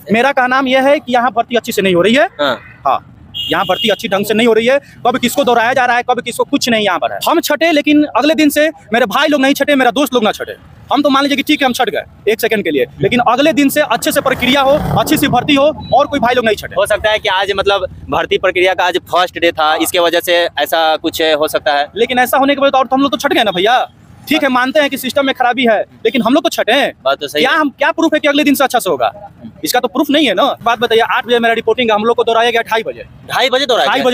मेरा कहना नाम यह है कि यहाँ भर्ती अच्छी से नहीं हो रही है। हाँ, यहाँ भर्ती अच्छी ढंग से नहीं हो रही है। कब किसको दोहराया जा रहा है, कब किसको, कुछ नहीं यहाँ पर है। हम छटे, लेकिन अगले दिन से मेरे भाई लोग नहीं छटे, मेरा दोस्त लोग ना छटे। हम तो मान लीजिए कि ठीक है हम छट गए एक सेकंड के लिए, लेकिन अगले दिन से अच्छे से प्रक्रिया हो, अच्छी सी भर्ती हो और कोई भाई लोग नहीं छटे। हो सकता है कि आज मतलब भर्ती प्रक्रिया का आज फर्स्ट डे था, इसके वजह से ऐसा कुछ हो सकता है। लेकिन ऐसा होने के बाद और तो हम लोग तो छट गए ना भैया। ठीक है, मानते हैं कि सिस्टम में खराबी है, लेकिन हम लोग तो छटे हैं। बात तो सही क्या हम क्या प्रूफ है कि अगले दिन से अच्छा से होगा? इसका तो प्रूफ नहीं है ना। बात बताइए, 8 बजे मेरा रिपोर्टिंग, हम लोग को दोहराया गया 2:30 बजे। 2:30 बजे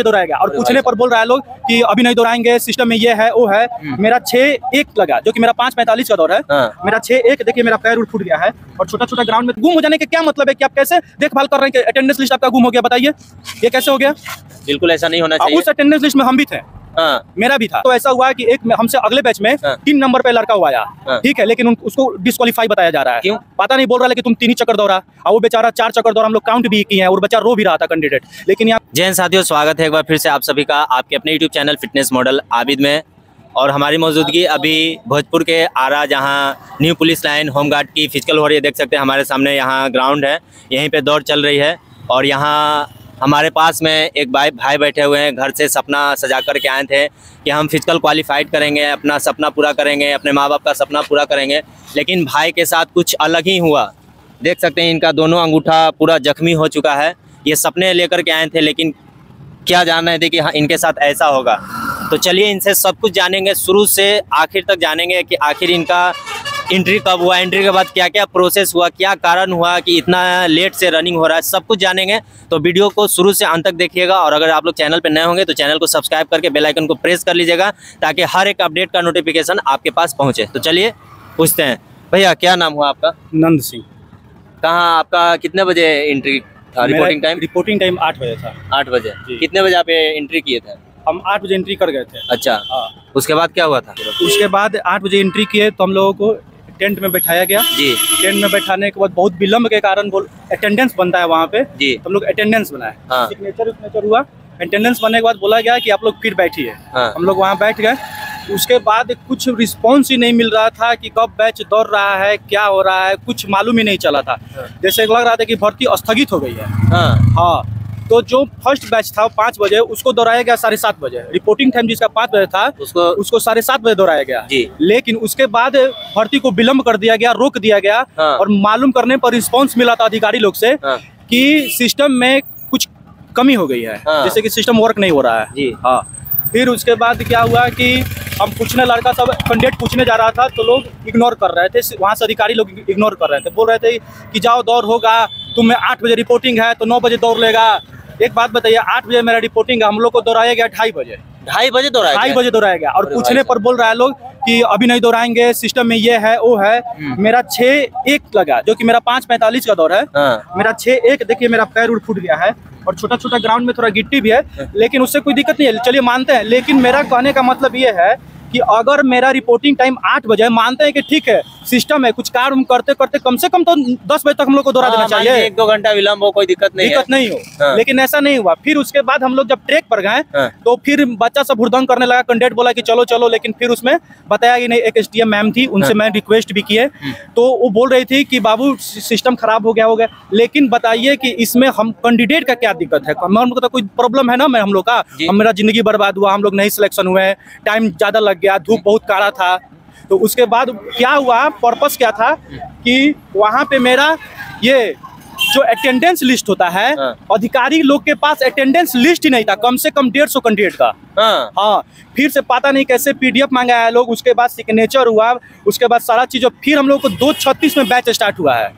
दोहराया गया। और पूछने पर बोल रहा है लोग कि अभी नहीं दोहराएंगे, सिस्टम में ये है वो है। मेरा 6:01 लगा, जो कि मेरा 5:45 का दौर है। मेरा 6:01, देखिए मेरा पैर फूट गया है और छोटा छोटा ग्राउंड में गुम हो जाने के क्या मतलब है कि आप कैसे देखभाल कर रहे हैं कि अटेंडेंस लिस्ट आपका गुम हो गया? बताइए ये कैसे हो गया? बिल्कुल ऐसा नहीं होना चाहिए। उस अटेंडेंस लिस्ट में हम भी थे, मेरा भी था। तो ऐसा हुआ कि एक हमसे अगले बैच में 3 नंबर पे लड़का हुआ आया, ठीक है, लेकिन उसको डिस्क्वालीफाई बताया जा रहा है। क्यों? पता नहीं, बोल रहा है कि तुम 3 ही चक्कर दौड़ा, और वो बेचारा 4 चक्कर दौड़ा। हम लोग काउंट भी किए हैं और बच्चा रो भी रहा था कैंडिडेट। लेकिन यहाँ जय हिंद साथियों, स्वागत है एक बार फिर से आप सभी का आपके अपने YouTube channel fitness model Abid में। और हमारी मौजूदगी अभी भोजपुर के आरा, जहाँ न्यू पुलिस लाइन होमगार्ड की फिजिकल हो रही है। देख सकते हैं हमारे सामने यहाँ ग्राउंड है, यहीं पे दौड़ चल रही है। और यहाँ हमारे पास में एक भाई बैठे हुए हैं, घर से सपना सजा कर के आए थे कि हम फिजिकल क्वालिफाइड करेंगे, अपना सपना पूरा करेंगे, अपने माँ बाप का सपना पूरा करेंगे। लेकिन भाई के साथ कुछ अलग ही हुआ। देख सकते हैं इनका दोनों अंगूठा पूरा जख्मी हो चुका है। ये सपने लेकर के आए थे, लेकिन क्या जान रहे थे कि हाँ इनके साथ ऐसा होगा। तो चलिए इनसे सब कुछ जानेंगे, शुरू से आखिर तक जानेंगे कि आखिर इनका एंट्री कब हुआ, एंट्री के बाद क्या क्या प्रोसेस हुआ, क्या कारण हुआ कि इतना लेट से रनिंग हो रहा है, सब कुछ जानेंगे। तो वीडियो को शुरू से अंत तक देखिएगा। और अगर आप लोग चैनल पर नए होंगे तो चैनल को सब्सक्राइब करके बेल आइकन को प्रेस कर लीजिएगा, ताकि हर एक अपडेट का नोटिफिकेशन आपके पास पहुंचे। तो चलिए पूछते हैं, भैया क्या नाम हुआ आपका? नंद सिंह। कहाँ आपका कितने बजे एंट्री था? रिपोर्टिंग टाइम 8 बजे था। 8 बजे। कितने बजे आप एंट्री किए थे? हम 8 बजे एंट्री कर गए थे। अच्छा, उसके बाद क्या हुआ था? उसके बाद 8 बजे एंट्री किए तो हम लोगों को टेंट में बैठाया गया जी। टेंट में बैठाने के बाद बहुत विलम्ब के कारण अटेंडेंस बनता है वहाँ पे जी। तो हम लोग अटेंडेंस बनाए, सिग्नेचर हुआ। अटेंडेंस बनने के बाद बोला गया कि आप लोग फिर बैठिए। हम लोग वहाँ बैठ गए। उसके बाद कुछ रिस्पॉन्स ही नहीं मिल रहा था कि कब बैच दौड़ रहा है, क्या हो रहा है, कुछ मालूम ही नहीं चला था। जैसे लग रहा था कि भर्ती स्थगित हो गई है। हाँ, तो जो फर्स्ट बैच था 5 बजे, उसको दोहराया गया 7:30 बजे। रिपोर्टिंग टाइम जिसका 5 बजे था उसको 7:30 बजे दोहराया गया जी। लेकिन उसके बाद भर्ती को विलम्ब कर दिया गया, रोक दिया गया। और मालूम करने पर रिस्पांस मिला था अधिकारी लोग से कि सिस्टम में कुछ कमी हो गई है, जैसे कि सिस्टम वर्क नहीं हो रहा है जी। हाँ, फिर उसके बाद क्या हुआ कि हम पूछने, लड़का सब कैंडिडेट पूछने जा रहा था तो लोग इग्नोर कर रहे थे। वहाँ से अधिकारी लोग इग्नोर कर रहे थे, बोल रहे थे कि जाओ दौड़ होगा, तुम्हें 8 बजे रिपोर्टिंग है तो 9 बजे दौड़ लेगा। एक बात बताइए, 8 बजे मेरा रिपोर्टिंग है, हम लोग को दोहराया गया 2:30 बजे। 2:30 बजे दोहराया गया। और पूछने पर बोल रहा है लोग कि अभी नहीं दोहराएंगे, सिस्टम में ये है वो है। मेरा 6:01 लगा, जो कि मेरा 5:45 का दौर है। मेरा 6:01, देखिए मेरा पैर फूट गया है और छोटा छोटा ग्राउंड में थोड़ा गिट्टी भी है, लेकिन उससे कोई दिक्कत नहीं है, चलिए मानते हैं। लेकिन मेरा कहने का मतलब ये है कि अगर मेरा रिपोर्टिंग टाइम 8 बजे, मानते हैं कि ठीक है सिस्टम है, कुछ कार्य करते करते कम से कम तो 10 बजे तक हम लोग को दोहरा देना चाहिए। 1-2 घंटा विलम्ब हो, कोई दिक्कत नहीं हो। लेकिन ऐसा नहीं हुआ। फिर उसके बाद हम लोग जब ट्रैक पर गए तो फिर बच्चा सब हुड़दंग करने लगा। कैंडिडेट बोला कि चलो चलो, लेकिन फिर उसमें बताया कि नहीं, एक SDM मैम थी, उनसे मैं रिक्वेस्ट भी किए तो वो बोल रही थी कि बाबू सिस्टम खराब हो गया। लेकिन बताइए कि इसमें हम कैंडिडेट का क्या दिक्कत है? हम लोग का कोई प्रॉब्लम है ना हम लोग का? मेरा जिंदगी बर्बाद हुआ, हम लोग नहीं सिलेक्शन हुए, टाइम ज्यादा लग गया, धूप बहुत कड़ा था। तो उसके बाद क्या हुआ, पर्पस क्या था कि वहाँ पे मेरा ये जो अटेंडेंस लिस्ट होता है, अधिकारी लोग के पास अटेंडेंस लिस्ट ही नहीं था, कम से कम 150 कैंडिडेट का। हाँ, फिर से पता नहीं कैसे PDF मंगाया लोग, उसके बाद सिग्नेचर हुआ, उसके बाद सारा चीज। फिर हम लोग को 2:36 में बैच स्टार्ट हुआ है।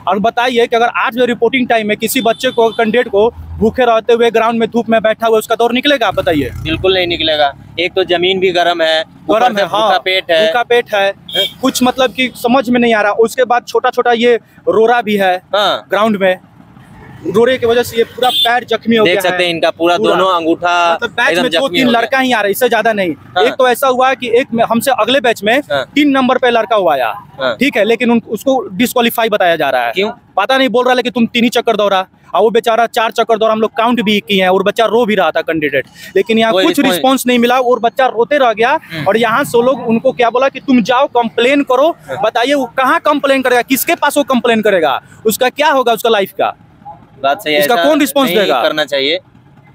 और बताइए कि अगर 8 बजे रिपोर्टिंग टाइम में किसी बच्चे को, कैंडिडेट को भूखे रहते हुए ग्राउंड में धूप में बैठा हुआ, उसका दौर निकलेगा? बताइए। बिल्कुल नहीं निकलेगा। एक तो जमीन भी गर्म है, भूखा पेट है, कुछ मतलब कि समझ में नहीं आ रहा। उसके बाद छोटा छोटा ये रोरा भी है ग्राउंड में, रोरे की वजह से ये पूरा पैर जख्मी हो गया है। देख सकते हैं इनका पूरा दोनों अंगूठा, मतलब बैच में 2-3 लड़का ही आ रहा है, इससे ज्यादा नहीं। एक तो ऐसा हुआ कि एक हमसे अगले बैच में 3 नंबर पे लड़का हुआ आया, ठीक है, लेकिन उसको डिस्क्वालीफाई बताया जा रहा है। क्यों? पता नहीं, बोल रहा है कि तुम 3 ही चक्कर दौड़ा, और वो बेचारा 4 चक्कर दौड़ा। हम लोग काउंट भी किए हैं और बच्चा रो भी रहा था कैंडिडेट, लेकिन यहाँ कुछ रिस्पांस नहीं मिला और बच्चा रोते रह गया। और यहाँ से लोग उनको क्या बोला कि तुम जाओ कंप्लेन करो। बताइए वो कहाँ कंप्लेन करेगा, किसके पास वो कंप्लेन करेगा, उसका क्या होगा, उसका लाइफ का? बात सही है, इसका कौन रिस्पॉन्स देगा? करना चाहिए।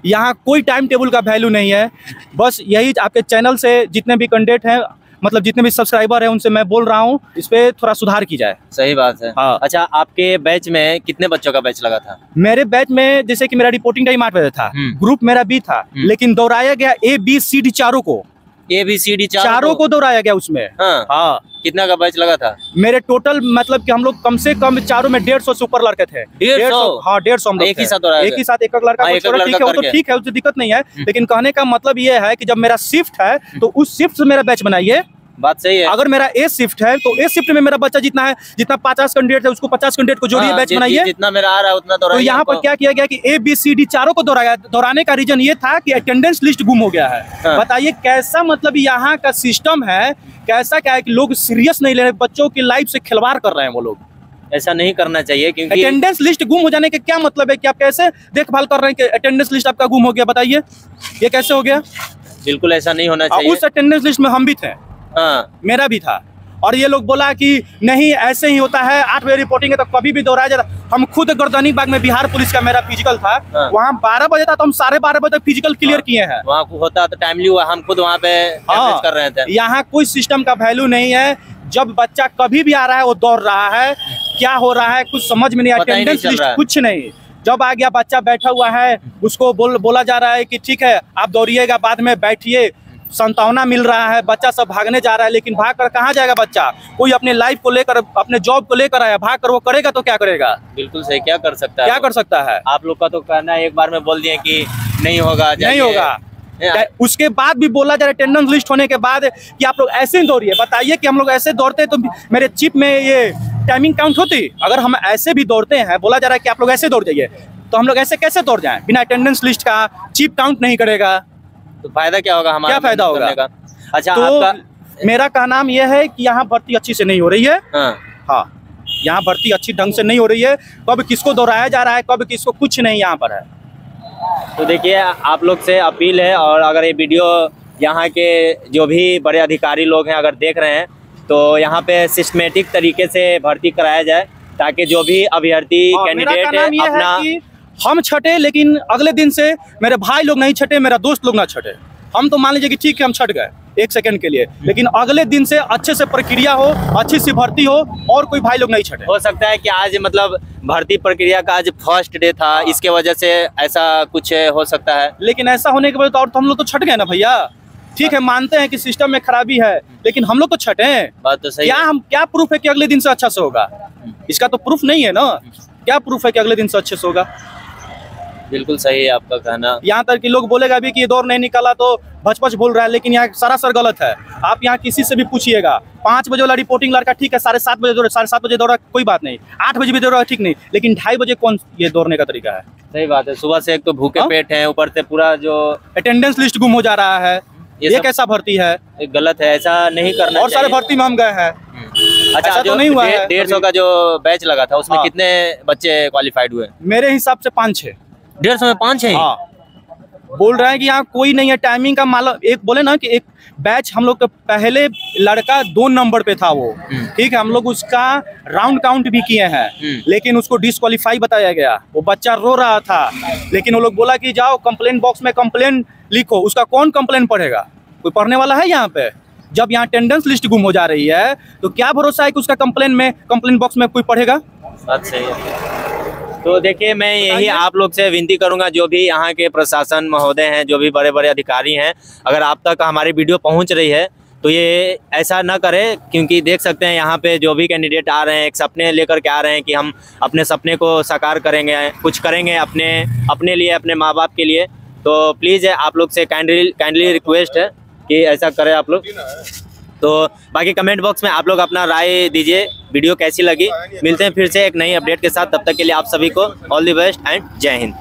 यहाँ कोई टाइम टेबल का वैल्यू नहीं है। बस यही आपके चैनल से जितने भी कैंडिडेट हैं, मतलब जितने भी सब्सक्राइबर हैं, उनसे मैं बोल रहा हूँ इस पे थोड़ा सुधार की जाए। सही बात है। हाँ। अच्छा, आपके बैच में कितने बच्चों का बैच लगा था? मेरे बैच में जैसे कि मेरा रिपोर्टिंग टाइम 8 बजे था, ग्रुप मेरा बी था, लेकिन दोहराया गया ABCD चारों को, ABCD चारों को दोहराया गया उसमें। हाँ। कितना का बैच लगा था? मेरे टोटल मतलब कि हम लोग कम से कम चारों में 150 से ऊपर लड़के थे। 150? हाँ, 150 हम लोग एक ही साथ दोहराया? एक ही साथ एक लड़का। ठीक है, वो तो ठीक है, उससे दिक्कत नहीं है, लेकिन कहने का मतलब ये है कि जब मेरा शिफ्ट है तो उस शिफ्ट से मेरा बैच बनाइए। बात सही है। अगर मेरा ए शिफ्ट है तो ए शिफ्ट में मेरा बच्चा जितना है, जितना 50 कैंडिडेट है उसको 50 कैंडिडेट को जोड़िए, बैच बनाइए। जितना मेरा आ रहा है उतना तो यहाँ पर क्या किया गया कि ABCD चारों को दोहराया। दोहराने का रीजन ये था कि अटेंडेंस लिस्ट गुम हो गया है। बताइए कैसा मतलब यहाँ का सिस्टम है, कैसा क्या है कि लोग सीरियस नहीं ले रहे, बच्चों की लाइफ से खिलवाड़ कर रहे हैं वो लोग। ऐसा नहीं करना चाहिए, क्योंकि अटेंडेंस लिस्ट गुम हो जाने के क्या मतलब है कि आप कैसे देखभाल कर रहे हैं कि अटेंडेंस लिस्ट आपका गुम हो गया? बताइए ये कैसे हो गया? बिल्कुल ऐसा नहीं होना चाहिए। उस अटेंडेंस लिस्ट में हम भी थे। हाँ। मेरा भी था, और ये लोग बोला कि नहीं ऐसे ही होता है, 8 बजे रिपोर्टिंग है तो कभी भी दोहराया जाता। हम खुद गर्दनी बाग में बिहार पुलिस का मेरा फिजिकल था, वहाँ 12 बजे था तो हम 12:30 बजे तक फिजिकल क्लियर किए हैं। वहाँ होता तो टाइमली हुआ, हम खुद वहाँ पे कर रहे थे। यहाँ कोई सिस्टम का वैल्यू नहीं है। जब बच्चा कभी भी आ रहा है वो दौड़ रहा है, क्या हो रहा है कुछ समझ में नहीं। अटेंडेंस लिस्ट कुछ नहीं। जब आ गया बच्चा बैठा हुआ है, उसको बोला जा रहा है कि ठीक है आप दौड़िएगा, बाद में बैठिए, संतावना मिल रहा है, बच्चा सब भागने जा रहा है, लेकिन भाग कर कहाँ जाएगा बच्चा? कोई अपने लाइफ को लेकर, अपने जॉब को लेकर आया, भाग कर वो करेगा तो क्या करेगा? बिल्कुल सही, क्या कर सकता है? क्या कर सकता है? आप लोग का तो कहना है एक बार में बोल दिए कि नहीं होगा, नहीं होगा। उसके बाद भी बोला जा रहा है अटेंडेंस लिस्ट होने के बाद कि आप लोग ऐसे ही दौड़िए। बताइए कि हम लोग ऐसे दौड़ते तो मेरे चिप में ये टाइमिंग काउंट होती? अगर हम ऐसे भी दौड़ते हैं, बोला जा रहा है कि आप लोग ऐसे दौड़ जाइए, तो हम लोग ऐसे कैसे दौड़ जाएं बिना अटेंडेंस लिस्ट का? चिप काउंट नहीं करेगा तो फायदा क्या होगा हमारा? क्या फायदा होगा? अच्छा, तो आपका मेरा कहना यह है कि यहाँ भर्ती अच्छी से नहीं हो रही है। हाँ, यहाँ भर्ती अच्छी ढंग से नहीं हो रही है। कब किसको दोहराया जा रहा है, कब किसको, कुछ नहीं यहाँ पर है। तो देखिए, आप लोग से अपील है, और अगर ये वीडियो यहाँ के जो भी बड़े अधिकारी लोग हैं अगर देख रहे हैं तो यहाँ पे सिस्टमेटिक तरीके से भर्ती कराया जाए, ताकि जो भी अभ्यर्थी कैंडिडेट है अपना, हम छटे लेकिन अगले दिन से मेरे भाई लोग नहीं छटे, मेरा दोस्त लोग ना छटे। हम तो मान लीजिए कि ठीक है हम छट गए 1 सेकंड के लिए, लेकिन अगले दिन से अच्छे से प्रक्रिया हो, अच्छी सी भर्ती हो, और कोई भाई लोग नहीं छटे। हो सकता है कि आज मतलब भर्ती प्रक्रिया का आज फर्स्ट डे था, इसके वजह से ऐसा कुछ हो सकता है। लेकिन ऐसा होने के वजह तो और तो हम लोग तो छट गए ना भैया। ठीक है, मानते हैं कि सिस्टम में खराबी है, लेकिन हम लोग तो छटे हैं। बात तो सही। क्या प्रूफ है कि अगले दिन से अच्छा से होगा? इसका तो प्रूफ नहीं है ना। क्या प्रूफ है कि अगले दिन से अच्छे से होगा? बिल्कुल सही है आपका कहना। यहाँ तक कि लोग बोलेगा भी कि ये दौर नहीं निकाला तो भच बोल रहा है, लेकिन यहाँ सरासर गलत है। आप यहाँ किसी से भी पूछिएगा, 5 बजे वाला रिपोर्टिंग लड़का ठीक है 7:30 बजे दौड़ा, 7:30 बजे दौड़ा कोई बात नहीं, 8 बजे भी दौड़ा ठीक नहीं, लेकिन 2:30 बजे कौन ये दौड़ने का तरीका है? सही बात है। सुबह से एक तो भूखे पेट है, ऊपर से पूरा जो अटेंडेंस लिस्ट गुम हो जा रहा है। ये कैसा भर्ती है? गलत है, ऐसा नहीं करना और सारे भर्ती में हम गए हैं। अच्छा, जो नहीं हुआ है 150 का जो बैच लगा था उसमें कितने बच्चे क्वालिफाइड हुए? मेरे हिसाब से 5-6। 150 में 5-6? हाँ, बोल रहे हैं कि यहाँ कोई नहीं है। टाइमिंग का माल एक बोले ना कि एक बैच हम लोग के पहले लड़का 2 नंबर पे था वो, ठीक है, हम लोग उसका राउंड काउंट भी किए हैं, लेकिन उसको डिस्क्वालीफाई बताया गया। वो बच्चा रो रहा था, लेकिन वो लोग बोला कि जाओ कंप्लेंट बॉक्स में कंप्लेंट लिखो। उसका कौन कंप्लेंट पढ़ेगा? कोई पढ़ने वाला है यहाँ पे? जब यहाँ अटेंडेंस लिस्ट गुम हो जा रही है तो क्या भरोसा है कि उसका कंप्लेंट बॉक्स में कोई पढ़ेगा? बात सही है। तो देखिए, मैं यही आप लोग से विनती करूंगा, जो भी यहाँ के प्रशासन महोदय हैं, जो भी बड़े बड़े अधिकारी हैं, अगर आप तक हमारी वीडियो पहुँच रही है तो ये ऐसा ना करें, क्योंकि देख सकते हैं यहाँ पे जो भी कैंडिडेट आ रहे हैं एक सपने लेकर के आ रहे हैं कि हम अपने सपने को साकार करेंगे, कुछ करेंगे अपने लिए, अपने माँ बाप के लिए। तो प्लीज़ आप लोग से काइंडली रिक्वेस्ट है कि ऐसा करें आप लोग। तो बाकी कमेंट बॉक्स में आप लोग अपना राय दीजिए, वीडियो कैसी लगी। मिलते हैं फिर से एक नई अपडेट के साथ, तब तक के लिए आप सभी को ऑल द बेस्ट एंड जय हिंद।